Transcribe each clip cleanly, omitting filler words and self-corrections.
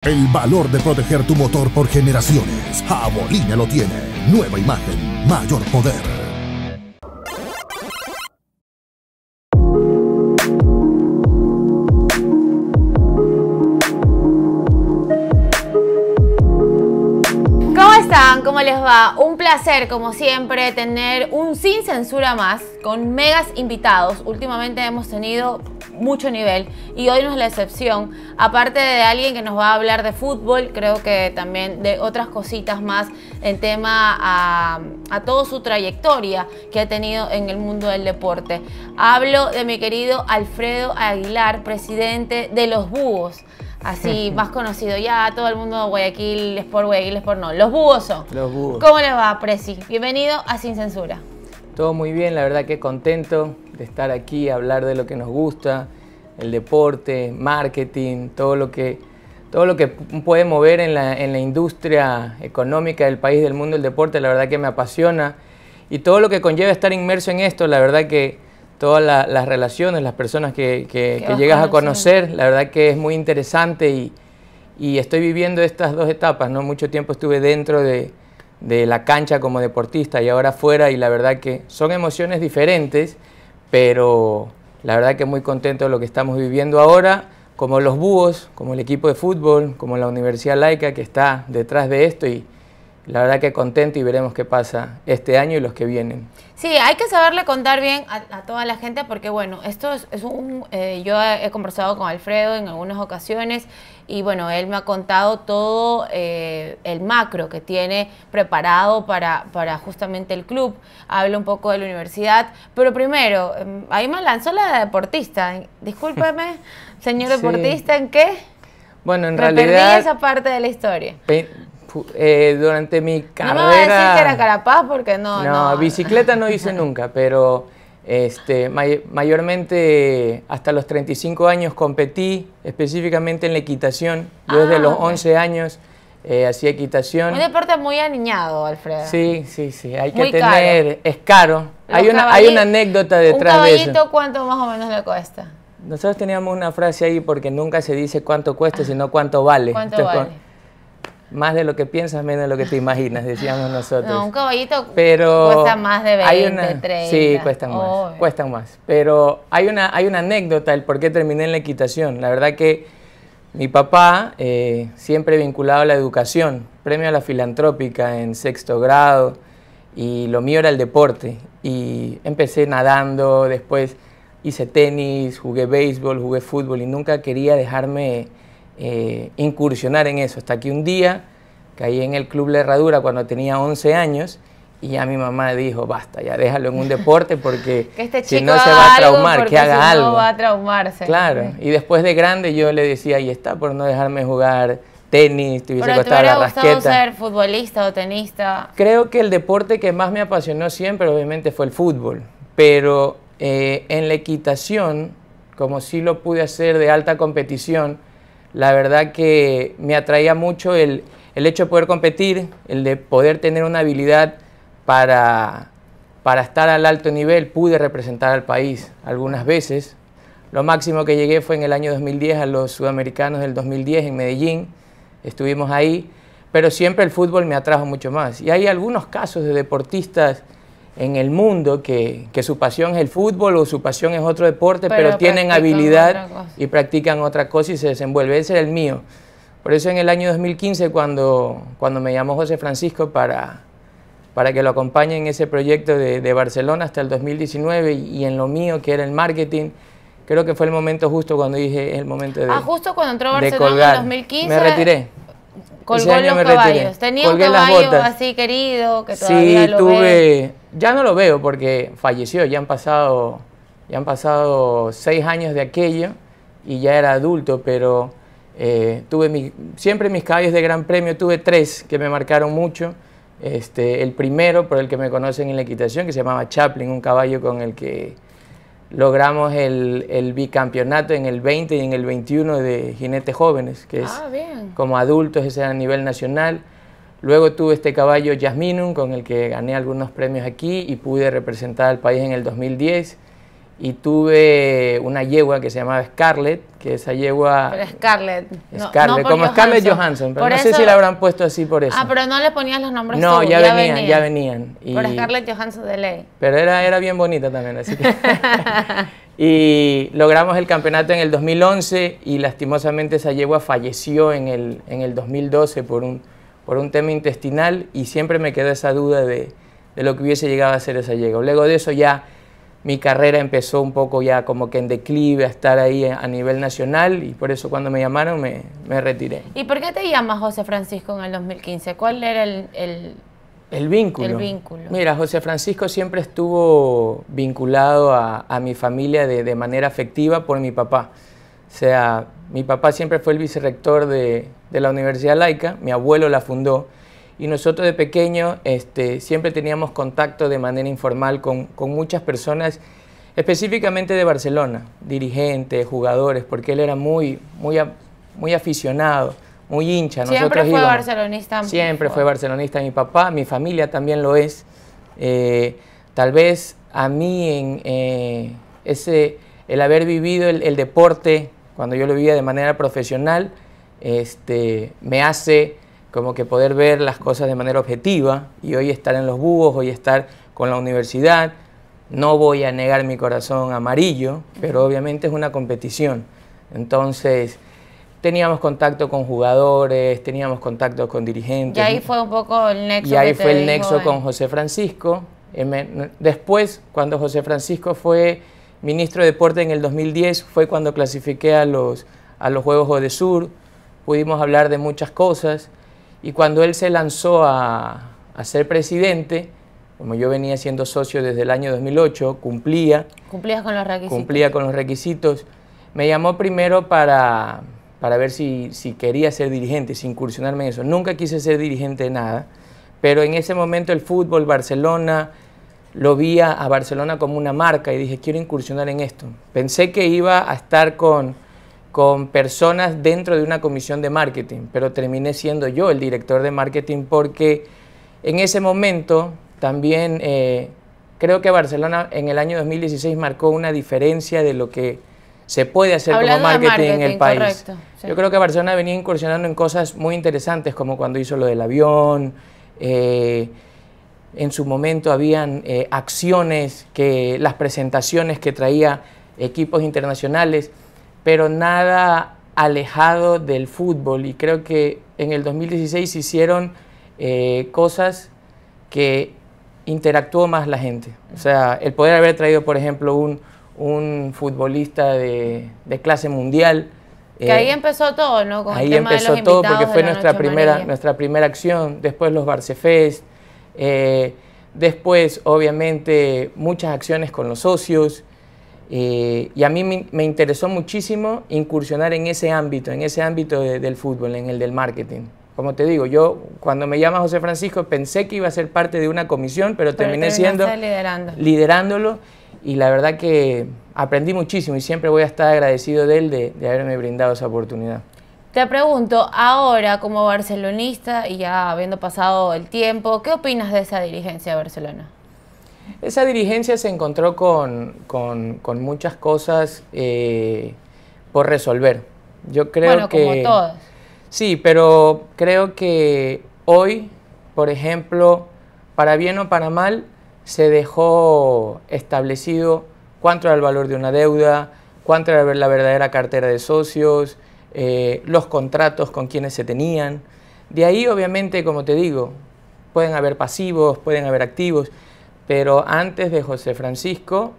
El valor de proteger tu motor por generaciones. Jabolina lo tiene. Nueva imagen, mayor poder. ¿Cómo están? ¿Cómo les va? Un placer, como siempre, tener un Sin Censura más con megas invitados. Últimamente hemos tenido mucho nivel y hoy no es la excepción. Aparte de alguien que nos va a hablar de fútbol, creo que también de otras cositas más en tema a toda su trayectoria que ha tenido en el mundo del deporte. Hablo de mi querido Alfredo Aguilar, presidente de Los Búhos. Así, más conocido ya, todo el mundo Guayaquil Sport no. Los Búhos son. Los Búhos. ¿Cómo les va, Presi? Bienvenido a Sin Censura. Todo muy bien, la verdad que contento de estar aquí, hablar de lo que nos gusta, el deporte, marketing, todo lo que puede mover en la industria económica del país, del mundo del deporte, la verdad que me apasiona. Y todo lo que conlleva estar inmerso en esto, la verdad que todas las relaciones, las personas que llegas a conocer, la verdad que es muy interesante y estoy viviendo estas dos etapas, ¿no? Mucho tiempo estuve dentro de la cancha como deportista y ahora fuera, y la verdad que son emociones diferentes, pero la verdad que muy contento de lo que estamos viviendo ahora, como Los Búhos, como el equipo de fútbol, como la Universidad Laica que está detrás de esto, y la verdad que contento, y veremos qué pasa este año y los que vienen. Sí, hay que saberle contar bien a toda la gente porque, bueno, esto yo he conversado con Alfredo en algunas ocasiones y, bueno, él me ha contado todo el macro que tiene preparado para justamente el club. Habla un poco de la universidad, pero primero, ahí me lanzó la de deportista. Discúlpeme, señor deportista, ¿en qué? Bueno, en realidad perdí esa parte de la historia. Durante mi carrera... No me va a decir que era Carapaz porque no. Bicicleta no hice nunca, pero mayormente hasta los 35 años competí específicamente en la equitación. Yo desde los 11 años hacía equitación. Un deporte muy aniñado, Alfredo. Sí, hay que muy tener... Caro. Es caro. Hay una anécdota detrás de eso. ¿Un caballito cuánto más o menos le cuesta? Nosotros teníamos una frase ahí porque nunca se dice cuánto cuesta, sino cuánto vale. ¿Cuánto vale? Más de lo que piensas, menos de lo que te imaginas, decíamos nosotros. No, un caballito cuesta más de 20, 30. Sí, cuestan más. Pero hay una anécdota del por qué terminé en la equitación. La verdad que mi papá, siempre vinculado a la educación, premio a la filantrópica en 6º grado, y lo mío era el deporte. Y empecé nadando, después hice tenis, jugué béisbol, jugué fútbol, y nunca quería dejarme incursionar en eso, hasta que un día caí en el Club La Herradura cuando tenía 11 años y ya mi mamá dijo, basta, ya déjalo en un deporte porque si no se va a traumar, que haga algo. No va a traumarse. Claro, y después de grande yo le decía, ahí está, por no dejarme jugar tenis, te hubiese costado la rasqueta. ¿Pero te hubiera gustado ser futbolista o tenista? Creo que el deporte que más me apasionó siempre obviamente fue el fútbol, pero en la equitación, como sí lo pude hacer de alta competición, la verdad que me atraía mucho el hecho de poder competir, el de poder tener una habilidad para estar al alto nivel. Pude representar al país algunas veces. Lo máximo que llegué fue en el año 2010 a los Sudamericanos del 2010 en Medellín. Estuvimos ahí, pero siempre el fútbol me atrajo mucho más. Y hay algunos casos de deportistas en el mundo que su pasión es el fútbol o su pasión es otro deporte, pero tienen habilidad y practican otra cosa y se desenvuelven. Ese era el mío. Por eso en el año 2015, cuando me llamó José Francisco para que lo acompañe en ese proyecto de Barcelona hasta el 2019 y en lo mío, que era el marketing, creo que fue el momento justo cuando dije, es el momento de justo cuando entró Barcelona en 2015. Me retiré. Colgó los caballos. Tenía un caballo así querido que todavía lo ve. Ya no lo veo porque falleció, ya han pasado 6 años de aquello y ya era adulto, pero tuve siempre mis caballos de Gran Premio, tuve 3 que me marcaron mucho. El primero, por el que me conocen en la equitación, que se llamaba Chaplin, un caballo con el que logramos el bicampeonato en el 20 y en el 21 de jinetes jóvenes, que es como adultos, ese era a nivel nacional. Luego tuve este caballo Jasminum, con el que gané algunos premios aquí y pude representar al país en el 2010. y tuve una yegua que se llamaba Scarlett, que esa yegua... Pero Scarlett. Scarlett, como Scarlett Johansson, pero no sé si la habrán puesto así por eso. Ah, pero no le ponías los nombres No, tú, ya venían. Por Scarlett Johansson de ley. Pero era bien bonita también, así que... Y logramos el campeonato en el 2011 y lastimosamente esa yegua falleció en el 2012 por un tema intestinal y siempre me quedó esa duda de lo que hubiese llegado a ser esa yegua. Luego de eso ya mi carrera empezó un poco ya como que en declive a estar ahí a nivel nacional y por eso cuando me llamaron me retiré. ¿Y por qué te llamas José Francisco en el 2015? ¿Cuál era el vínculo? El vínculo. Mira, José Francisco siempre estuvo vinculado a mi familia de manera afectiva por mi papá. O sea, mi papá siempre fue el vicerrector de la Universidad Laica, mi abuelo la fundó, y nosotros de pequeños siempre teníamos contacto de manera informal con muchas personas, específicamente de Barcelona, dirigentes, jugadores, porque él era muy aficionado, muy hincha. Siempre fue barcelonista. Siempre fue barcelonista mi papá, mi familia también lo es. Tal vez a mí el haber vivido el deporte, cuando yo lo vivía de manera profesional, me hace como que poder ver las cosas de manera objetiva y hoy estar en los Búhos, hoy estar con la universidad. No voy a negar mi corazón amarillo, pero obviamente es una competición. Entonces, teníamos contacto con jugadores, teníamos contacto con dirigentes. Y ahí fue un poco el nexo. Y ahí fue el nexo con José Francisco. Después, cuando José Francisco fue ministro de Deporte en el 2010, fue cuando clasifiqué a los Juegos Odesur, pudimos hablar de muchas cosas. Y cuando él se lanzó a ser presidente, como yo venía siendo socio desde el año 2008, cumplías con los requisitos. Cumplía con los requisitos. Me llamó primero para ver si quería ser dirigente, si incursionarme en eso. Nunca quise ser dirigente de nada, pero en ese momento el fútbol, Barcelona, lo vi a Barcelona como una marca y dije, quiero incursionar en esto. Pensé que iba a estar con personas dentro de una comisión de marketing, pero terminé siendo yo el director de marketing porque en ese momento también creo que Barcelona en el año 2016 marcó una diferencia de lo que se puede hacer como marketing en el país. Correcto, sí. Yo creo que Barcelona venía incursionando en cosas muy interesantes, como cuando hizo lo del avión, en su momento habían acciones, las presentaciones que traía equipos internacionales, pero nada alejado del fútbol, y creo que en el 2016 se hicieron cosas que interactuó más la gente. O sea, el poder haber traído, por ejemplo, un futbolista de clase mundial. Que ahí empezó todo, ¿no? Con ahí el tema empezó de los todo porque fue nuestra primera primera acción, después los Barcefest, después obviamente muchas acciones con los socios. Y a mí me interesó muchísimo incursionar en ese ámbito del fútbol, en el del marketing. Como te digo, yo cuando me llama José Francisco pensé que iba a ser parte de una comisión, pero terminé siendo liderándolo, y la verdad que aprendí muchísimo y siempre voy a estar agradecido de él de haberme brindado esa oportunidad. Te pregunto, ahora como barcelonista y ya habiendo pasado el tiempo, ¿qué opinas de esa dirigencia de Barcelona? Esa dirigencia se encontró con muchas cosas por resolver. Yo creo como todas. Sí, pero creo que hoy, por ejemplo, para bien o para mal, se dejó establecido cuánto era el valor de una deuda, cuánto era la verdadera cartera de socios, los contratos con quienes se tenían. De ahí, obviamente, como te digo, pueden haber pasivos, pueden haber activos, pero antes de José Francisco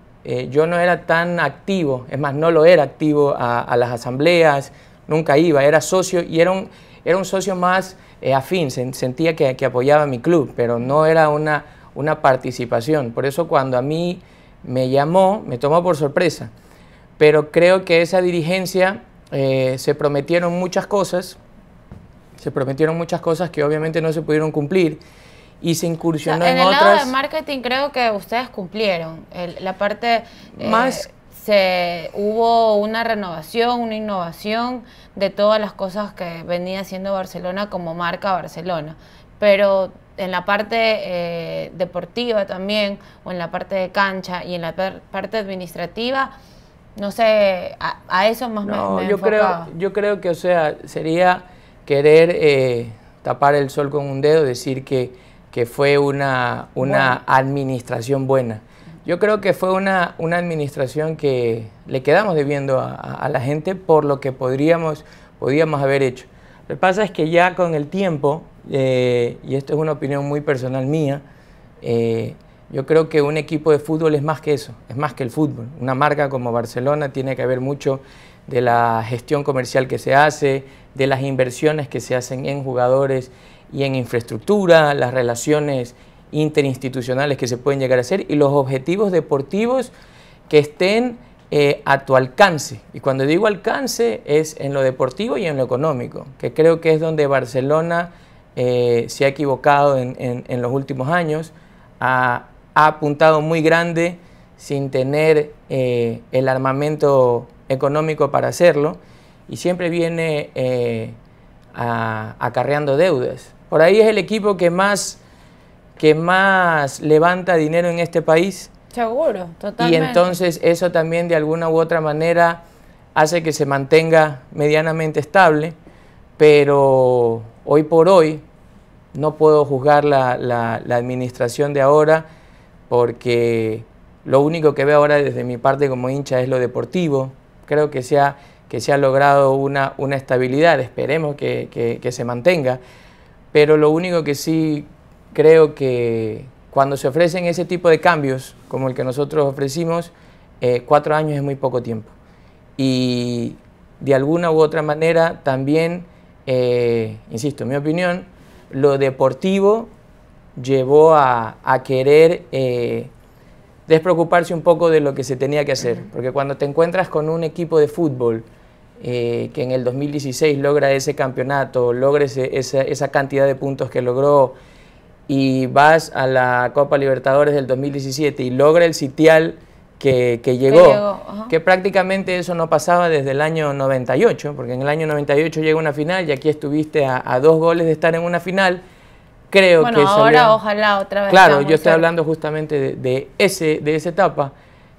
yo no era tan activo, es más, no lo era activo a las asambleas, nunca iba, era socio y era un socio más afín, sentía que apoyaba a mi club, pero no era una participación. Por eso cuando a mí me llamó, me tomó por sorpresa, pero creo que esa dirigencia se prometieron muchas cosas que obviamente no se pudieron cumplir, y se incursionó en otras. En el lado de marketing creo que ustedes cumplieron. La parte más hubo una renovación, una innovación de todas las cosas que venía haciendo Barcelona como marca Barcelona. pero en la parte deportiva también, o en la parte de cancha y en la parte administrativa, no sé, a eso más me enfocaba. Yo creo que, o sea, sería querer tapar el sol con un dedo, decir que fue una administración buena. Yo creo que fue una administración que le quedamos debiendo a la gente por lo que podíamos haber hecho. Lo que pasa es que ya con el tiempo, y esto es una opinión muy personal mía, yo creo que un equipo de fútbol es más que eso, es más que el fútbol. Una marca como Barcelona tiene que ver mucho de la gestión comercial que se hace, de las inversiones que se hacen en jugadores y en infraestructura, las relaciones interinstitucionales que se pueden llegar a hacer y los objetivos deportivos que estén a tu alcance. Y cuando digo alcance es en lo deportivo y en lo económico, que creo que es donde Barcelona se ha equivocado en los últimos años, ha apuntado muy grande sin tener el armamento económico para hacerlo y siempre viene acarreando deudas. Por ahí es el equipo que más levanta dinero en este país. Seguro, totalmente. Y entonces eso también de alguna u otra manera hace que se mantenga medianamente estable, pero hoy por hoy no puedo juzgar la administración de ahora porque lo único que veo ahora desde mi parte como hincha es lo deportivo. Creo que se ha logrado una estabilidad, esperemos que se mantenga, pero lo único que sí creo que cuando se ofrecen ese tipo de cambios, como el que nosotros ofrecimos, 4 años es muy poco tiempo. Y de alguna u otra manera también, insisto, en mi opinión, lo deportivo llevó a querer despreocuparse un poco de lo que se tenía que hacer. Porque cuando te encuentras con un equipo de fútbol que en el 2016 logra ese campeonato, logra esa cantidad de puntos que logró, y vas a la Copa Libertadores del 2017 y logra el sitial que llegó, que prácticamente eso no pasaba desde el año 98, porque en el año 98 llega una final y aquí estuviste a 2 goles de estar en una final. Creo que ahora ojalá otra vez. Claro, yo estoy hablando justamente de esa etapa.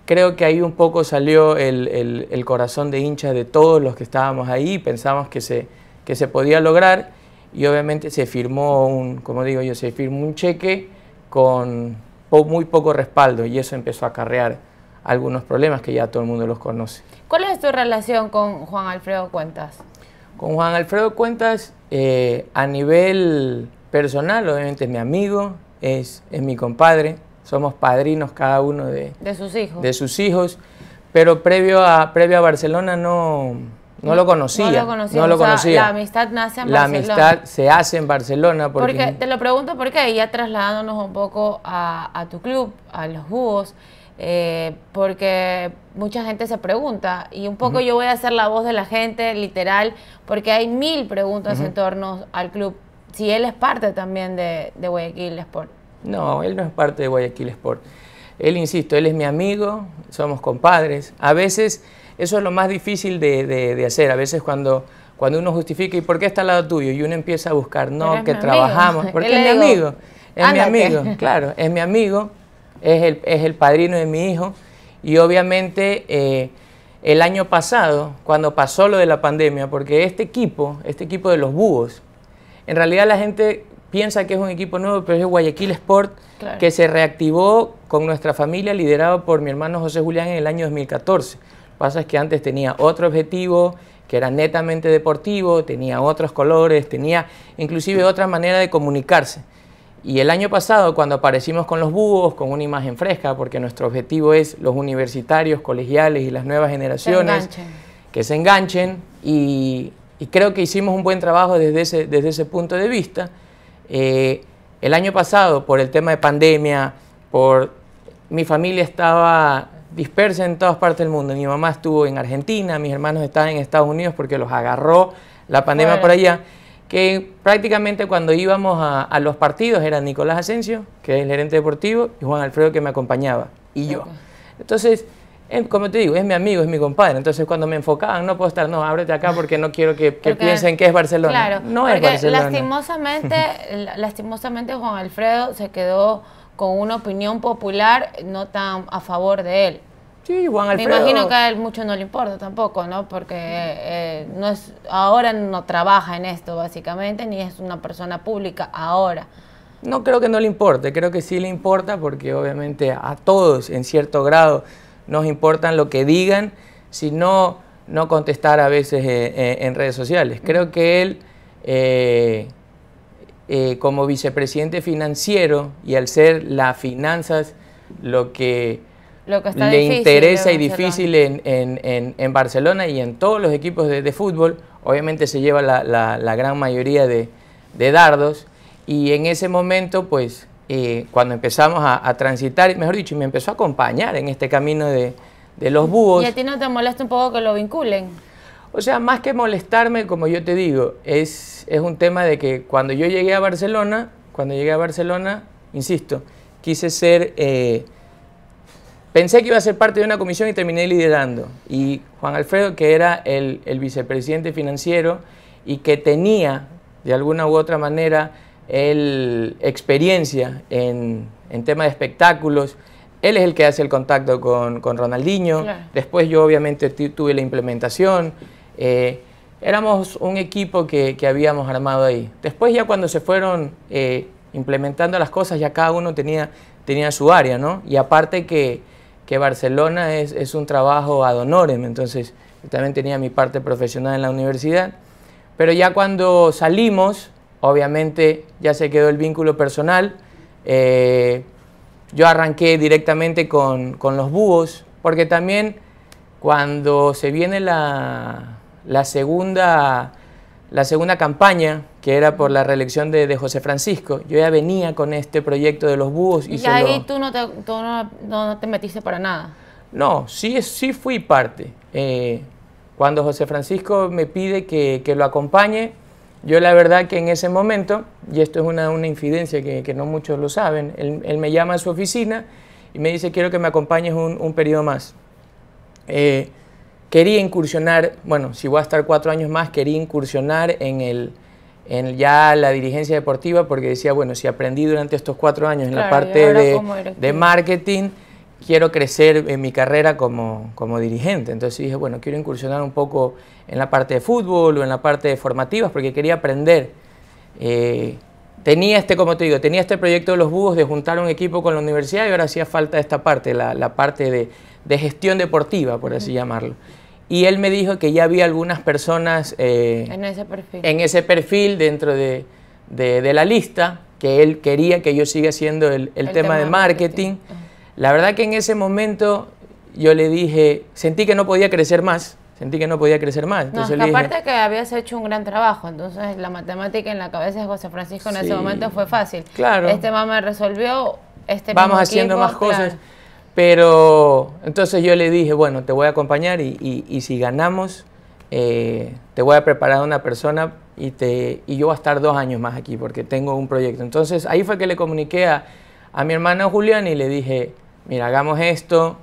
Creo que ahí un poco salió el corazón de hincha de todos los que estábamos ahí, pensamos que se podía lograr. Y obviamente se firmó como digo yo, se firmó un cheque con muy poco respaldo y eso empezó a acarrear algunos problemas que ya todo el mundo los conoce. ¿Cuál es tu relación con Juan Alfredo Cuentas? Con Juan Alfredo Cuentas, a nivel personal, obviamente es mi amigo, es mi compadre, somos padrinos cada uno de sus hijos, pero previo a Barcelona no lo conocía. La amistad nace en Barcelona. La amistad se hace en Barcelona. Porque te lo pregunto porque ya trasladándonos un poco a tu club, a los Búhos, porque mucha gente se pregunta y un poco yo voy a hacer la voz de la gente, literal, porque hay 1000 preguntas en torno al club. Si él es parte también de Guayaquil Sport. No, él no es parte de Guayaquil Sport. Él, insisto, él es mi amigo, somos compadres. A veces eso es lo más difícil de hacer. A veces cuando uno justifica, ¿y por qué está al lado tuyo? Y uno empieza a buscar, no, que trabajamos. Porque es mi amigo, es mi amigo, claro, es mi amigo, es el padrino de mi hijo. Y obviamente el año pasado, cuando pasó lo de la pandemia, porque este equipo de los Búhos, en realidad la gente piensa que es un equipo nuevo, pero es Guayaquil Sport, claro, que se reactivó con nuestra familia, liderado por mi hermano José Julián en el año 2014. Lo que pasa es que antes tenía otro objetivo, que era netamente deportivo, tenía otros colores, tenía inclusive otra manera de comunicarse. Y el año pasado, cuando aparecimos con los Búhos, con una imagen fresca, porque nuestro objetivo es los universitarios, colegiales y las nuevas generaciones que se enganchen, y creo que hicimos un buen trabajo desde ese punto de vista. El año pasado, por el tema de pandemia, mi familia estaba dispersa en todas partes del mundo. Mi mamá estuvo en Argentina, mis hermanos estaban en Estados Unidos porque los agarró la pandemia por allá, que prácticamente cuando íbamos a los partidos era Nicolás Asensio, que es el gerente deportivo, y Juan Alfredo, que me acompañaba, y yo. Entonces, como te digo, es mi amigo, es mi compadre. Entonces cuando me enfocaban, no puedo estar, no, ábrete acá porque no quiero que piensen que es Barcelona. Claro, no es Barcelona. Lastimosamente Juan Alfredo se quedó con una opinión popular no tan a favor de él. Sí, Juan Alfredo. Me imagino que a él mucho no le importa tampoco, ¿no? Porque ahora no trabaja en esto básicamente, ni es una persona pública ahora. No creo que no le importe, creo que sí le importa porque obviamente a todos en cierto grado nos importan lo que digan, sino no contestar a veces en redes sociales. Creo que él, como vicepresidente financiero y al ser las finanzas lo que le interesa y difícil en Barcelona y en todos los equipos de fútbol, obviamente se lleva la gran mayoría de dardos. Y en ese momento, pues, cuando empezamos a transitar, mejor dicho, y me empezó a acompañar en este camino de los búhos. ¿Y a ti no te molesta un poco que lo vinculen? O sea, más que molestarme, como yo te digo, es un tema de que cuando yo llegué a Barcelona, insisto, quise ser... pensé que iba a ser parte de una comisión y terminé liderando. Y Juan Alfredo, que era el vicepresidente financiero y que tenía, de alguna u otra manera, experiencia en tema de espectáculos, él es el que hace el contacto con Ronaldinho. Claro. Después yo obviamente tuve la implementación. Éramos un equipo que habíamos armado ahí. Después ya cuando se fueron implementando las cosas, ya cada uno tenía su área, ¿no? Y aparte que Barcelona es un trabajo ad honorem, entonces yo también tenía mi parte profesional en la universidad. Pero ya cuando salimos, obviamente ya se quedó el vínculo personal. Yo arranqué directamente con los búhos, porque también cuando se viene la segunda campaña, que era por la reelección de José Francisco, yo ya venía con este proyecto de los búhos. Y ahí tú no te metiste para nada. No, sí fui parte. Cuando José Francisco me pide que lo acompañe, yo la verdad que en ese momento, y esto es una infidencia que no muchos lo saben, él me llama a su oficina y me dice, quiero que me acompañes un periodo más. Quería incursionar, bueno, si voy a estar 4 años más, quería incursionar en ya la dirigencia deportiva, porque decía, bueno, si aprendí durante estos 4 años en la parte de marketing, quiero crecer en mi carrera como dirigente. Entonces dije, bueno, quiero incursionar un poco en la parte de fútbol o en la parte de formativas, porque quería aprender. Tenía como te digo, tenía este proyecto de los búhos de juntar un equipo con la universidad y ahora hacía falta esta parte, la parte de gestión deportiva, por así llamarlo. Y él me dijo que ya había algunas personas en ese perfil dentro de la lista, que él quería que yo siga haciendo el tema de marketing. La verdad que en ese momento yo le dije, sentí que no podía crecer más. Entonces no, aparte que habías hecho un gran trabajo, entonces la matemática en la cabeza de José Francisco en ese momento fue fácil. Claro. Este mamá resolvió, vamos haciendo más cosas. Pero entonces yo le dije, bueno, te voy a acompañar y si ganamos, te voy a preparar a una persona y yo voy a estar 2 años más aquí porque tengo un proyecto. Entonces ahí fue que le comuniqué a mi hermano Julián y le dije, mira, hagamos esto,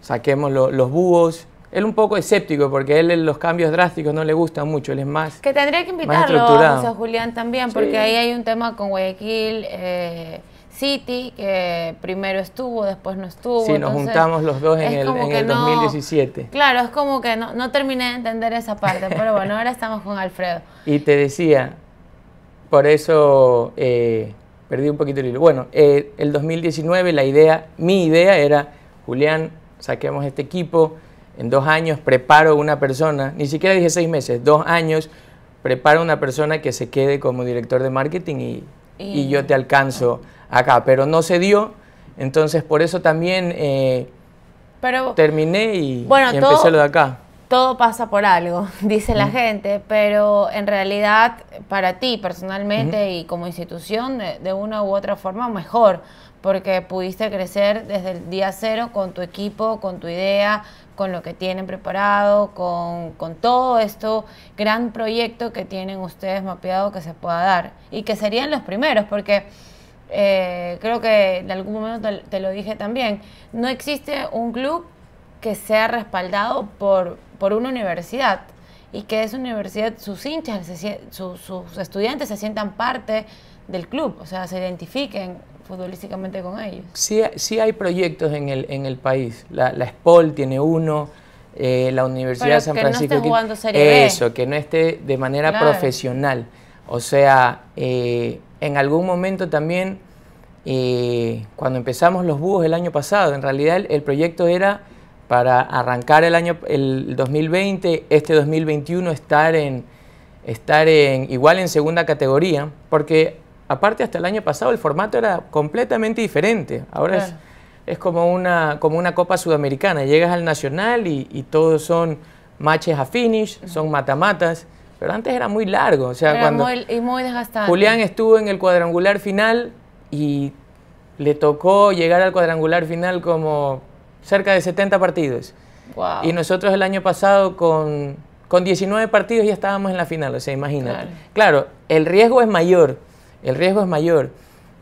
saquemos los búhos. Él un poco escéptico porque él los cambios drásticos no le gustan mucho, él es más que tendría que invitarlo a José Julián también, porque ahí hay un tema con Guayaquil City, que primero estuvo, después no estuvo. Sí, nos juntamos los dos en el 2017. Claro, es como que no terminé de entender esa parte, pero bueno, ahora estamos con Alfredo. Y te decía, por eso perdí un poquito el hilo. Bueno, el 2019 mi idea era, Julián, saquemos este equipo, en 2 años preparo una persona, ni siquiera dije 6 meses, 2 años, preparo una persona que se quede como director de marketing y yo te alcanzo acá, pero no se dio, entonces por eso también terminé y empecé lo de acá. Todo pasa por algo, dice la gente, pero en realidad para ti personalmente y como institución de una u otra forma mejor, porque pudiste crecer desde el día 0 con tu equipo, con tu idea, con lo que tienen preparado, con todo esto, gran proyecto que tienen ustedes mapeado que se pueda dar y que serían los primeros, porque creo que en algún momento te lo dije también, no existe un club que sea respaldado por una universidad y que esa universidad, sus hinchas, sus estudiantes se sientan parte del club, o sea, se identifiquen futbolísticamente con ellos. Sí hay proyectos en el país. La SPOL tiene uno, la Universidad de San Francisco. Que no esté jugando Serie B. Eso, que no esté de manera profesional. O sea, en algún momento también, cuando empezamos los Búhos el año pasado, en realidad el proyecto era para arrancar el 2020, este 2021 estar igual en segunda categoría, porque aparte hasta el año pasado el formato era completamente diferente. Ahora es como una Copa Sudamericana, llegas al Nacional y todos son matches a finish, son matamatas, pero antes era muy largo. O sea, era muy desgastante. Julián estuvo en el cuadrangular final y le tocó llegar al cuadrangular final como cerca de 70 partidos. Wow. Y nosotros el año pasado con 19 partidos ya estábamos en la final, o sea, imagínate. Claro, el riesgo es mayor,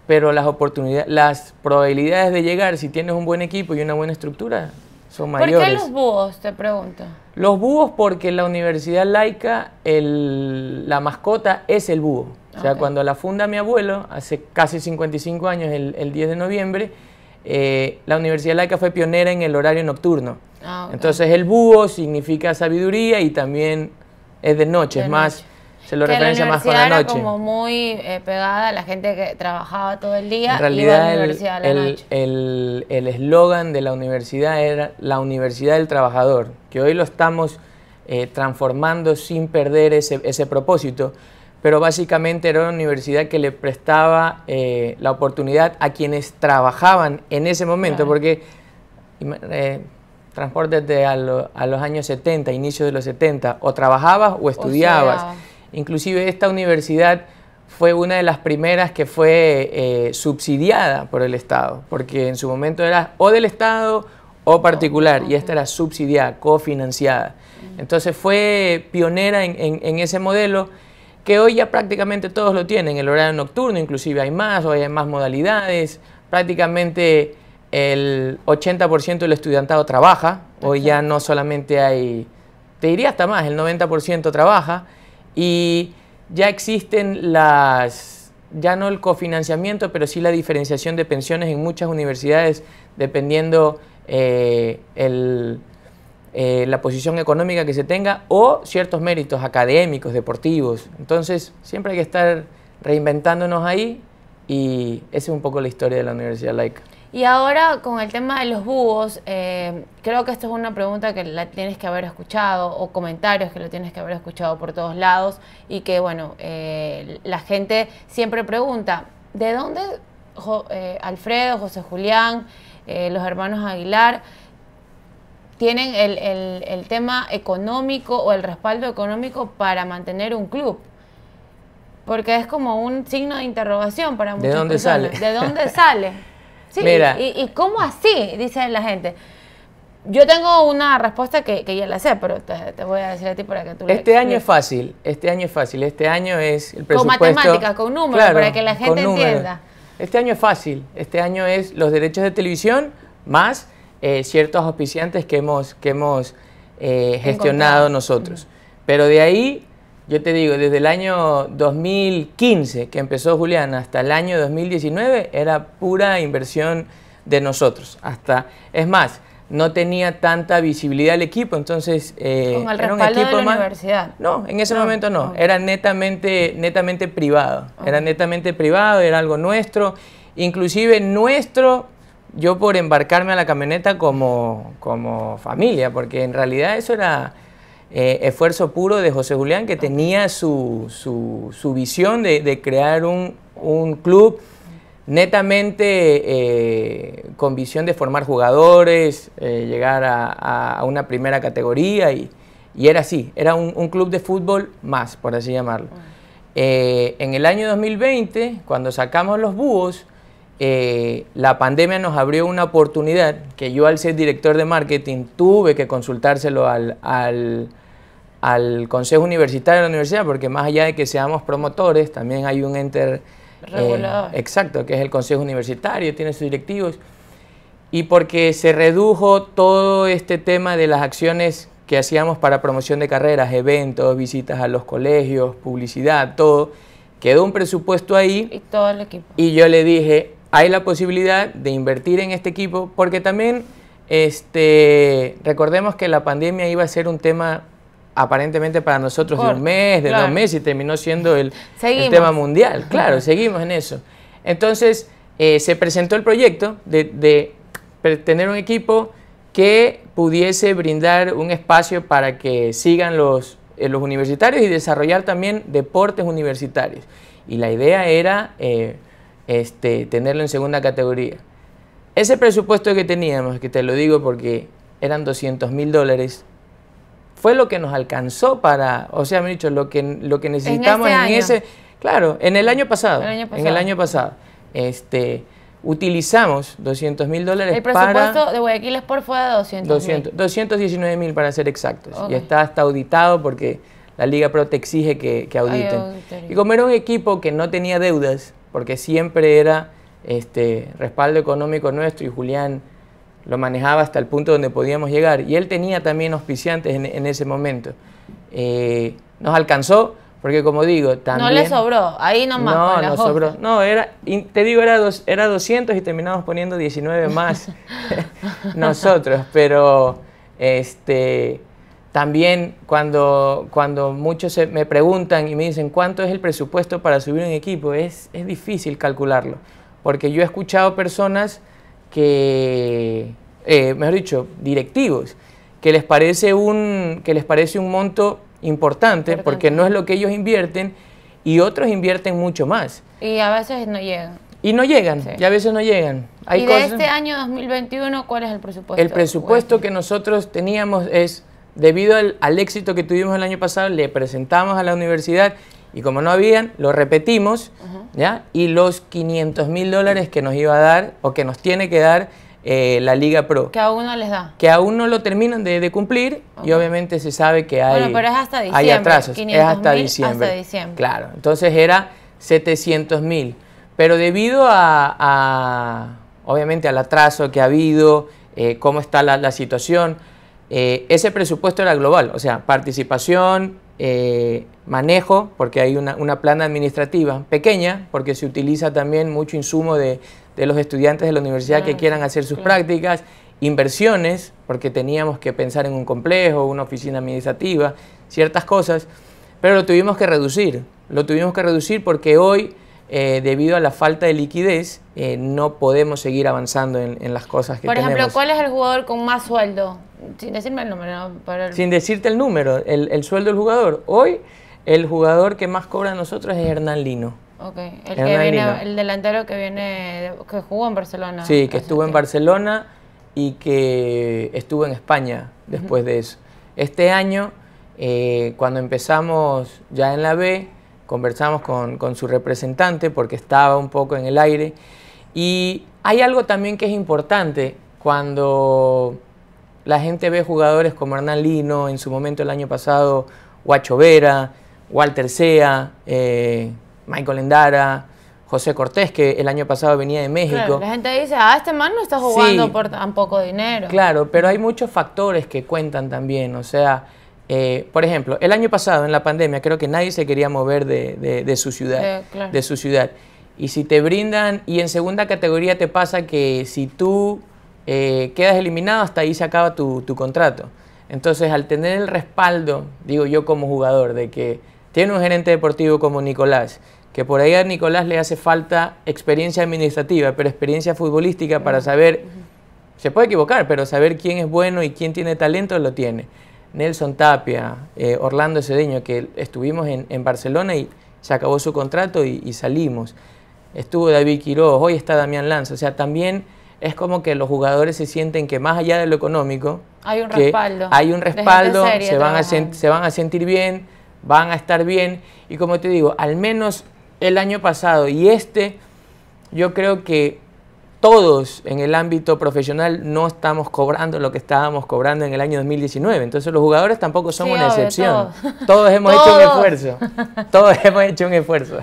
pero las probabilidades de llegar, si tienes un buen equipo y una buena estructura, son mayores. ¿Por qué los Búhos, te pregunto? Los Búhos porque la Universidad Laica, la mascota es el búho. O sea, cuando la funda mi abuelo, hace casi 55 años, el 10 de noviembre, la Universidad Laica fue pionera en el horario nocturno. Entonces el búho significa sabiduría y también es de noche, se lo referencia más con la noche. Era como muy pegada a la gente que trabajaba todo el día. En realidad el eslogan de la universidad era la Universidad del Trabajador, que hoy lo estamos transformando sin perder ese propósito, pero básicamente era una universidad que le prestaba la oportunidad a quienes trabajaban en ese momento, porque transpórtate a los años 70, inicios de los 70, o trabajabas o estudiabas. Inclusive esta universidad fue una de las primeras que fue subsidiada por el Estado, porque en su momento era o del Estado o particular, y esta era subsidiada, cofinanciada. Entonces fue pionera en ese modelo, que hoy ya prácticamente todos lo tienen, el horario nocturno, inclusive hay más, hoy hay más modalidades, prácticamente el 80% del estudiantado trabaja, hoy ya no solamente hay, te diría hasta más, el 90% trabaja, y ya existen ya no el cofinanciamiento, pero sí la diferenciación de pensiones en muchas universidades, dependiendo la posición económica que se tenga o ciertos méritos académicos, deportivos. Entonces, siempre hay que estar reinventándonos ahí, y esa es un poco la historia de la Universidad Laica. Y ahora, con el tema de los búhos, creo que esto es una pregunta que la tienes que haber escuchado, o comentarios que lo tienes que haber escuchado por todos lados, y que, bueno, la gente siempre pregunta, ¿de dónde Alfredo, José Julián, los hermanos Aguilar tienen el tema económico o el respaldo económico para mantener un club? Porque es como un signo de interrogación para muchas personas. ¿De dónde sale? ¿De dónde sale? Sí, mira, ¿y cómo así? Dice la gente. Yo tengo una respuesta que ya la sé, pero te voy a decir a ti para que tú Este año es fácil, este año es el presupuesto. Con matemáticas, con números, claro, para que la gente entienda. Este año es fácil, este año es los derechos de televisión más ciertos auspiciantes que hemos gestionado nosotros. Pero de ahí, yo te digo, desde el año 2015 que empezó Julián hasta el año 2019 era pura inversión de nosotros. Es más, no tenía tanta visibilidad el equipo, entonces con el era respaldo un equipo de la universidad. No, en ese momento no, era netamente privado, era netamente privado, era algo nuestro, inclusive yo por embarcarme a la camioneta como familia, porque en realidad eso era esfuerzo puro de José Julián, que tenía su visión de crear un club netamente con visión de formar jugadores, llegar a una primera categoría, y era así, era un club de fútbol más, por así llamarlo. En el año 2020, cuando sacamos los Búhos, la pandemia nos abrió una oportunidad que yo, al ser director de marketing, tuve que consultárselo al Consejo Universitario de la universidad, porque más allá de que seamos promotores, también hay un ente regulador. Exacto, que es el Consejo Universitario, tiene sus directivos. y porque se redujo todo este tema de las acciones que hacíamos para promoción de carreras, eventos, visitas a los colegios, publicidad, todo. Quedó un presupuesto ahí. Y todo el equipo. Y yo le dije, hay la posibilidad de invertir en este equipo, porque también recordemos que la pandemia iba a ser un tema aparentemente para nosotros de un mes, de 2 meses, y terminó siendo el tema mundial. Claro, seguimos en eso. Entonces, se presentó el proyecto de tener un equipo que pudiese brindar un espacio para que sigan los universitarios y desarrollar también deportes universitarios. Y la idea era tenerlo en segunda categoría. Ese presupuesto que teníamos, que te lo digo porque eran $200.000, fue lo que nos alcanzó para, o sea, me he dicho, lo que necesitamos en ese, claro, en el año pasado. En el año pasado. Utilizamos $200.000 para... El presupuesto de Guayaquil Sport fue de 200.000. 219.000 para ser exactos. Okay. Y está hasta auditado porque la Liga Pro te exige que auditen. Y como era un equipo que no tenía deudas, porque siempre era respaldo económico nuestro, y Julián lo manejaba hasta el punto donde podíamos llegar, y él tenía también auspiciantes en ese momento, nos alcanzó. Porque como digo, también... No le sobró, ahí nomás. No sobró. No, te digo, era 200 y terminamos poniendo 19 más nosotros. Pero también cuando muchos me preguntan y me dicen ¿cuánto es el presupuesto para subir un equipo? Es difícil calcularlo. Porque yo he escuchado personas que, mejor dicho, directivos, que les parece un monto importante, porque no es lo que ellos invierten, y otros invierten mucho más. Y a veces no llegan. Y no llegan, sí. Y a veces no llegan. Hay de este año 2021, ¿cuál es el presupuesto? El presupuesto que nosotros teníamos es, debido al éxito que tuvimos el año pasado, le presentamos a la universidad, y como no habían, lo repetimos, ¿ya? Y los $500.000 que nos iba a dar, o que nos tiene que dar, la Liga Pro. Que aún no les da. Que aún no lo terminan de cumplir, y obviamente se sabe que hay, bueno, pero es hasta diciembre, hay atrasos. Es hasta diciembre. Claro, entonces era 700.000. Pero debido obviamente al atraso que ha habido, cómo está la situación, ese presupuesto era global, o sea, participación, manejo, porque hay una plana administrativa pequeña, porque se utiliza también mucho insumo de los estudiantes de la universidad que quieran hacer sus prácticas, inversiones, porque teníamos que pensar en un complejo, una oficina administrativa, ciertas cosas, pero lo tuvimos que reducir porque hoy, debido a la falta de liquidez, no podemos seguir avanzando en las cosas que tenemos. Por ejemplo, ¿cuál es el jugador con más sueldo? Sin decirme el número. ¿No? Sin decirte el número, el sueldo del jugador. Hoy, el jugador que más cobra a nosotros es Hernán Lino. Okay. El delantero que jugó en Barcelona. Sí, que estuvo en Barcelona y que estuvo en España después de eso. Este año, cuando empezamos ya en la B, conversamos con su representante porque estaba un poco en el aire. Y hay algo también que es importante cuando la gente ve jugadores como Hernán Lino, en su momento el año pasado, Guacho Vera, Walter Sea, Michael Endara, José Cortés, que el año pasado venía de México. Claro, la gente dice, este man no está jugando por tan poco dinero. Claro, pero hay muchos factores que cuentan también, o sea, por ejemplo, el año pasado en la pandemia creo que nadie se quería mover de su ciudad, de su ciudad. Y si te brindan, y en segunda categoría te pasa que si tú quedas eliminado, hasta ahí se acaba tu contrato. Entonces, al tener el respaldo, digo yo como jugador, de que tiene un gerente deportivo como Nicolás, que por ahí a Nicolás le hace falta experiencia administrativa, pero experiencia futbolística para saber, se puede equivocar, pero saber quién es bueno y quién tiene talento, lo tiene. Nelson Tapia, Orlando Cedeño, que estuvimos en Barcelona y se acabó su contrato y salimos. Estuvo David Quiroz, hoy está Damián Lanza, o sea, también es como que los jugadores se sienten que más allá de lo económico, hay un respaldo. Hay un respaldo, se van a sentir bien, van a estar bien, y como te digo, al menos el año pasado y yo creo que todos en el ámbito profesional no estamos cobrando lo que estábamos cobrando en el año 2019, entonces los jugadores tampoco son una excepción. Todos hemos hecho un esfuerzo, todos hemos hecho un esfuerzo.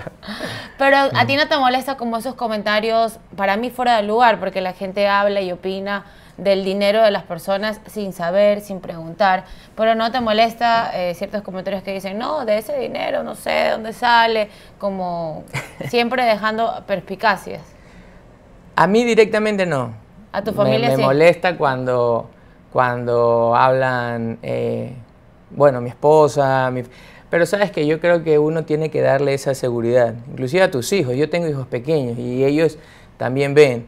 Pero a ti no te molesta como esos comentarios, para mí fuera de lugar, porque la gente habla y opina del dinero de las personas sin saber, sin preguntar, pero no te molesta ciertos comentarios que dicen, no, de ese dinero no sé de dónde sale, como siempre dejando perspicacias. A mí directamente no. A tu familia me sí. molesta cuando hablan, bueno, mi esposa, pero sabes que yo creo que uno tiene que darle esa seguridad, inclusive a tus hijos. Yo tengo hijos pequeños y ellos también ven.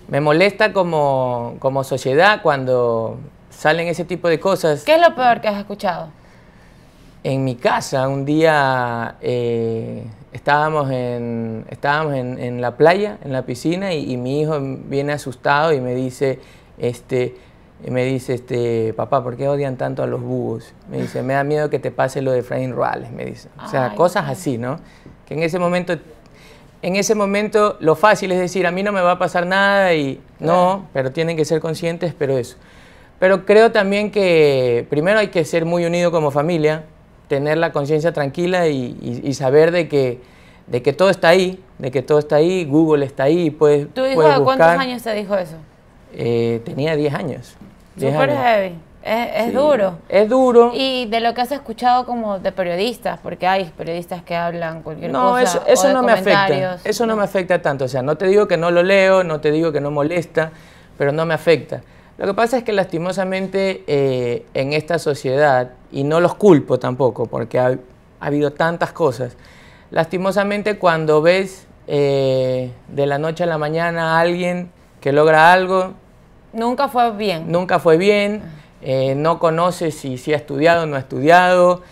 Me molesta como sociedad cuando salen ese tipo de cosas. ¿Qué es lo peor que has escuchado? En mi casa, un día estábamos en la playa, en la piscina, y mi hijo viene asustado y me dice, papá, ¿por qué odian tanto a los búhos? Me dice, me da miedo que te pase lo de Efraín Ruales, me dice. O sea, cosas así, ¿no? Que en ese momento lo fácil es decir, a mí no me va a pasar nada y no, pero tienen que ser conscientes, pero eso. Pero creo también que primero hay que ser muy unido como familia, tener la conciencia tranquila y saber de que todo está ahí, Google está ahí, puedes ¿Tu hijo de cuántos años te dijo eso? Tenía 10 años. Súper heavy. Es Sí, duro. Es duro. Y de lo que has escuchado como de periodistas, porque hay periodistas que hablan cualquier cosa. No, eso no me afecta. Eso ¿no? no me afecta tanto. O sea, no te digo que no lo leo, no te digo que no molesta, pero no me afecta. Lo que pasa es que lastimosamente en esta sociedad, y no los culpo tampoco, porque ha habido tantas cosas, lastimosamente cuando ves de la noche a la mañana a alguien que logra algo... Nunca fue bien. Nunca fue bien, no conoces si ha estudiado o no ha estudiado,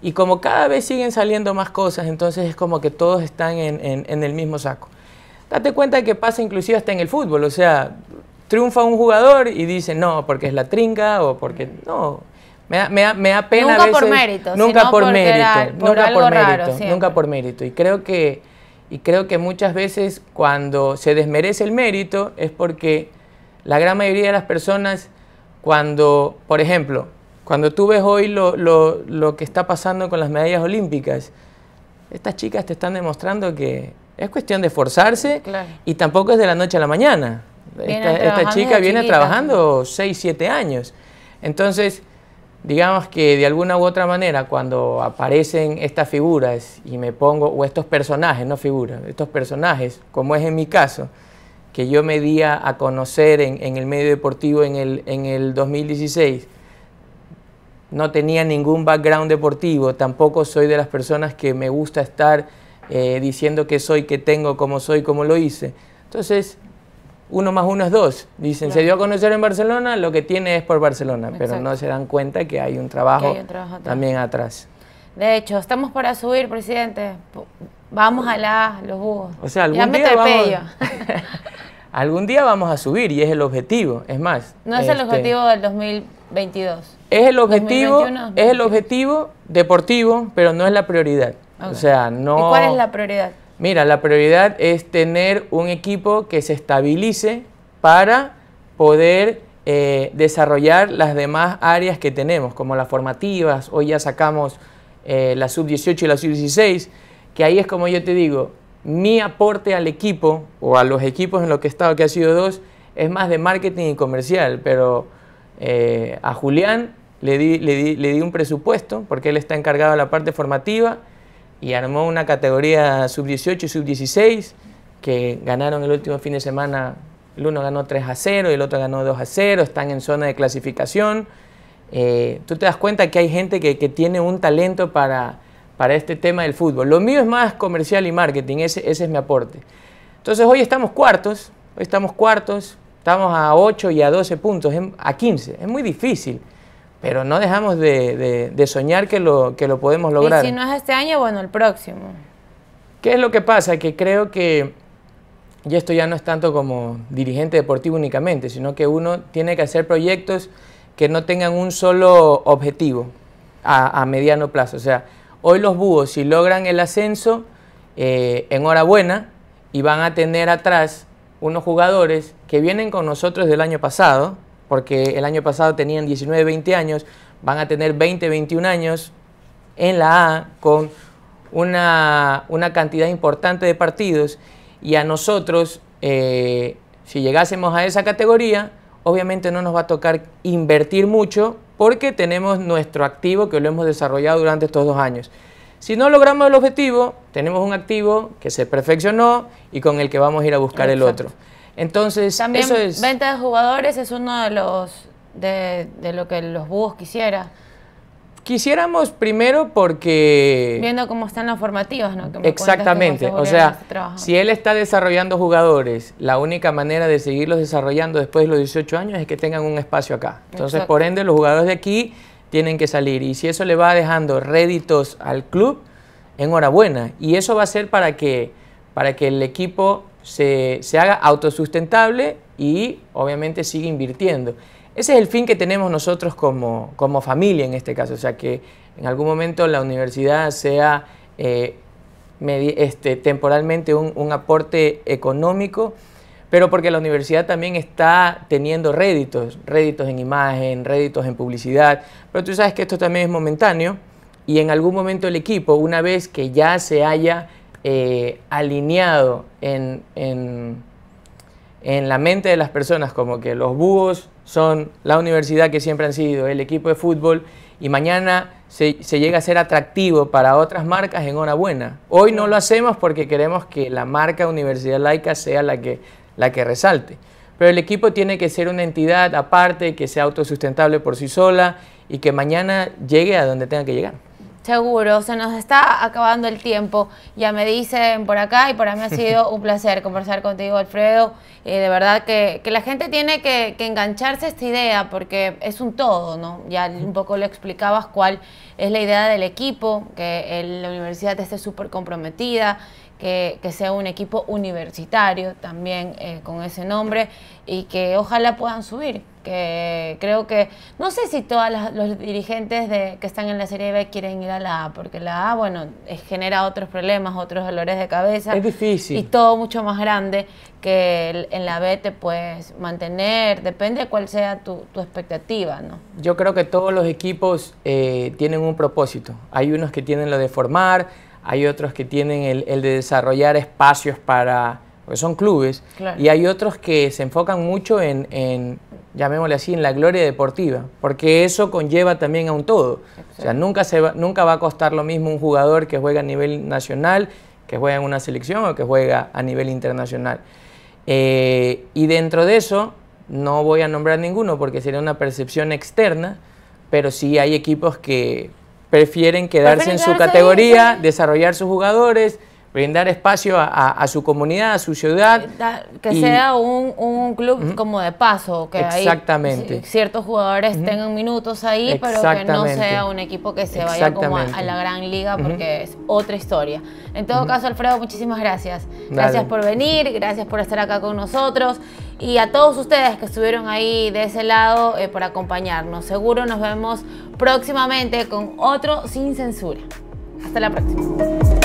y como cada vez siguen saliendo más cosas, entonces es como que todos están en el mismo saco. Date cuenta que pasa inclusive hasta en el fútbol, o sea, triunfa un jugador y dice no, porque es la trinca o porque no. Me da pena nunca a veces, por mérito, nunca por mérito, nunca por mérito. Y creo que muchas veces cuando se desmerece el mérito es porque la gran mayoría de las personas, cuando, por ejemplo, cuando tú ves hoy lo que está pasando con las medallas olímpicas, estas chicas te están demostrando que es cuestión de esforzarse, claro, y tampoco es de la noche a la mañana. Esta chica viene trabajando 6, 7 años. Entonces, digamos que de alguna u otra manera, cuando aparecen estas figuras y me pongo, o estos personajes, no figuras, estos personajes, como es en mi caso, que yo me di a conocer en el medio deportivo en el 2016, no tenía ningún background deportivo, tampoco soy de las personas que me gusta estar diciendo que soy, que tengo, cómo soy, cómo lo hice. Entonces, 1 más 1 es 2. Dicen, claro, se dio a conocer en Barcelona, lo que tiene es por Barcelona. Exacto. Pero no se dan cuenta que hay un trabajo, también atrás. De hecho, estamos para subir, presidente. Vamos a los búhos. O sea, algún día vamos a subir y es el objetivo. Es más, no es el objetivo del 2022. Es el objetivo, 2021, es el objetivo deportivo, pero no es la prioridad. Okay. O sea, no. ¿Y cuál es la prioridad? Mira, la prioridad es tener un equipo que se estabilice para poder desarrollar las demás áreas que tenemos, como las formativas. Hoy ya sacamos la sub-18 y la sub-16, que ahí es como yo te digo, mi aporte al equipo, o a los equipos en los que he estado, que ha sido 2, es más de marketing y comercial, pero a Julián le di un presupuesto, porque él está encargado de la parte formativa, y armó una categoría sub-18 y sub-16 que ganaron el último fin de semana. El uno ganó 3-0 y el otro ganó 2-0, están en zona de clasificación. Tú te das cuenta que hay gente que tiene un talento para este tema del fútbol. Lo mío es más comercial y marketing, ese es mi aporte. Entonces hoy estamos cuartos, estamos a 8 y a 12 puntos, a 15, es muy difícil. Pero no dejamos de soñar que lo podemos lograr. Y si no es este año, bueno, el próximo. ¿Qué es lo que pasa? Que creo que, y esto ya no es tanto como dirigente deportivo únicamente, sino que uno tiene que hacer proyectos que no tengan un solo objetivo a mediano plazo. O sea, hoy los búhos, si logran el ascenso, enhorabuena, y van a tener atrás unos jugadores que vienen con nosotros del año pasado, porque el año pasado tenían 19, 20 años, van a tener 20, 21 años en la A, con una cantidad importante de partidos y a nosotros, si llegásemos a esa categoría, obviamente no nos va a tocar invertir mucho porque tenemos nuestro activo que lo hemos desarrollado durante estos 2 años. Si no logramos el objetivo, tenemos un activo que se perfeccionó y con el que vamos a ir a buscar el otro. Entonces, también eso es... venta de jugadores es uno de los de lo que los búhos quisiera. Quisiéramos primero porque... Viendo cómo están las formativas, ¿no? Que exactamente, o sea, si él está desarrollando jugadores, la única manera de seguirlos desarrollando después de los 18 años es que tengan un espacio acá. Entonces, exacto, por ende, los jugadores de aquí tienen que salir. Y si eso le va dejando réditos al club, enhorabuena. Y eso va a ser para que el equipo se haga autosustentable y obviamente siga invirtiendo. Ese es el fin que tenemos nosotros como familia en este caso, o sea que en algún momento la universidad sea temporalmente un aporte económico, pero porque la universidad también está teniendo réditos en imagen, réditos en publicidad, pero tú sabes que esto también es momentáneo y en algún momento el equipo, una vez que ya se haya alineado en la mente de las personas como que los búhos son la universidad que siempre han sido, el equipo de fútbol, y mañana se llega a ser atractivo para otras marcas, enhorabuena. Hoy no lo hacemos porque queremos que la marca Universidad Laica sea la que resalte, pero el equipo tiene que ser una entidad aparte, que sea autosustentable por sí sola y que mañana llegue a donde tenga que llegar. Seguro, se nos está acabando el tiempo, ya me dicen por acá y para mí ha sido un placer conversar contigo, Alfredo. De verdad que la gente tiene que engancharse a esta idea porque es un todo, ¿no? Ya un poco lo explicabas cuál es la idea del equipo, que la universidad esté súper comprometida, que sea un equipo universitario también con ese nombre y que ojalá puedan subir, que creo que, no sé si todos los dirigentes que están en la Serie B quieren ir a la A, porque la A, bueno, genera otros problemas, otros dolores de cabeza. Es difícil. Y todo mucho más grande que en la B te puedes mantener, depende de cuál sea tu expectativa, ¿no? Yo creo que todos los equipos tienen un propósito. Hay unos que tienen lo de formar, hay otros que tienen el de desarrollar espacios porque son clubes, claro, y hay otros que se enfocan mucho en llamémosle así, en la gloria deportiva, porque eso conlleva también a un todo. Exacto. O sea, nunca va a costar lo mismo un jugador que juega a nivel nacional, que juega en una selección o que juega a nivel internacional. Y dentro de eso, no voy a nombrar ninguno porque sería una percepción externa, pero sí hay equipos que prefieren quedarse en su categoría, desarrollar sus jugadores, brindar espacio a su comunidad, a su ciudad. Que sea un club como de paso, que exactamente, ciertos jugadores tengan minutos ahí, pero que no sea un equipo que se vaya como a la gran liga, porque es otra historia. En todo caso, Alfredo, muchísimas gracias. Gracias por venir, gracias por estar acá con nosotros y a todos ustedes que estuvieron ahí de ese lado por acompañarnos. Seguro nos vemos próximamente con otro Sin Censura. Hasta la próxima.